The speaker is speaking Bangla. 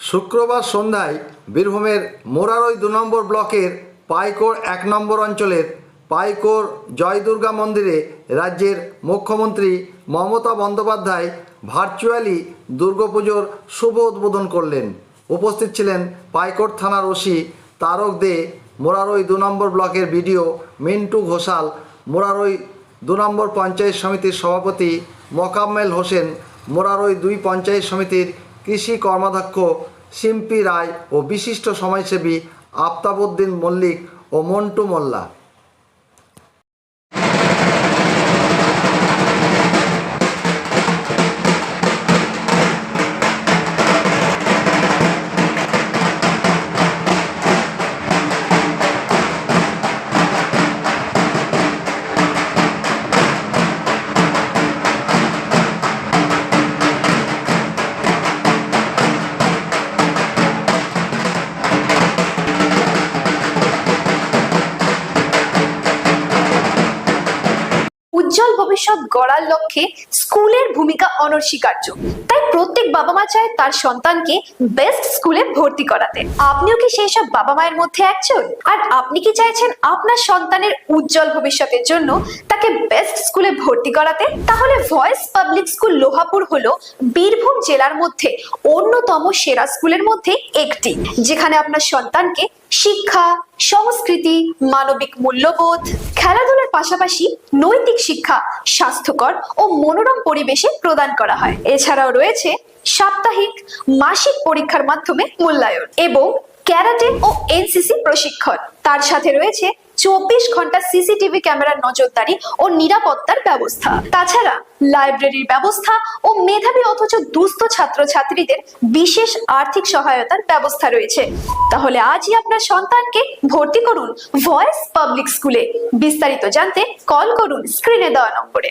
শুক্রবার সন্ধ্যায় বীরভূমের মোরারই ২ নম্বর ব্লকের পাইকোর ১ নম্বর অঞ্চলের পাইকোর জয়দুর্গা মন্দিরে রাজ্যের মুখ্যমন্ত্রী মমতা বন্দ্যোপাধ্যায় ভার্চুয়ালি দুর্গাপুজোর শুভ উদ্বোধন করলেন। উপস্থিত ছিলেন পাইকোর থানার ওসি তারক দে, মোরারই ২ নম্বর ব্লকের বিডিও মিন্টু ঘোষাল, মোরারই ২ নম্বর পঞ্চায়েত সমিতির সভাপতি মোকাম্মেল হোসেন, মোরারই ২ পঞ্চায়েত সমিতির কৃষি কর্মাধ্যক্ষ সিম্পি রায় ও বিশিষ্ট সমাজসেবী আফতাবউদ্দিন মল্লিক ও মন্টু মোল্লা। উজ্জ্বল ভবিষ্যৎ গড়ার লক্ষ্যে স্কুলের ভূমিকা অনস্বীকার্য। তাই প্রত্যেক বাবা মা চায় তার সন্তানকে বেস্ট স্কুলে ভর্তি করাতে। আপনিও কি সেই সব বাবা মায়ের মধ্যে একজন? আর আপনি কি চাইছেন আপনার সন্তানের উজ্জ্বল ভবিষ্যতের জন্য তাকে বেস্ট স্কুলে ভর্তি করাতে? তাহলে ভয়েস পাবলিক স্কুল লোহাপুর হলো বীরভূম জেলার মধ্যে অন্যতম সেরা স্কুলের মধ্যে একটি, যেখানে আপনার সন্তানকে শিক্ষা, সংস্কৃতি, মানবিক মূল্যবোধ, খেলাধুলার পাশাপাশি নৈতিক শিক্ষা স্বাস্থ্যকর ও মনোরম পরিবেশে প্রদান করা হয়। এছাড়াও রয়েছে সাপ্তাহিক, মাসিক পরীক্ষার মাধ্যমে মূল্যায়ন এবং ক্যারাটে ও এনসিসি প্রশিক্ষণ। তার সাথে রয়েছে ২৪ ঘন্টা সিসিটিভি ক্যামেরার নজরদারি ও নিরাপত্তার ব্যবস্থা। তাছাড়া লাইব্রেরির ব্যবস্থা ও মেধাবী অথচ দুস্থ ছাত্রছাত্রীদের বিশেষ আর্থিক সহায়তার ব্যবস্থা রয়েছে। তাহলে আজই আপনার সন্তানকে ভর্তি করুন ভয়েস পাবলিক স্কুলে। বিস্তারিত জানতে কল করুন স্ক্রিনে দেওয়া নম্বরে।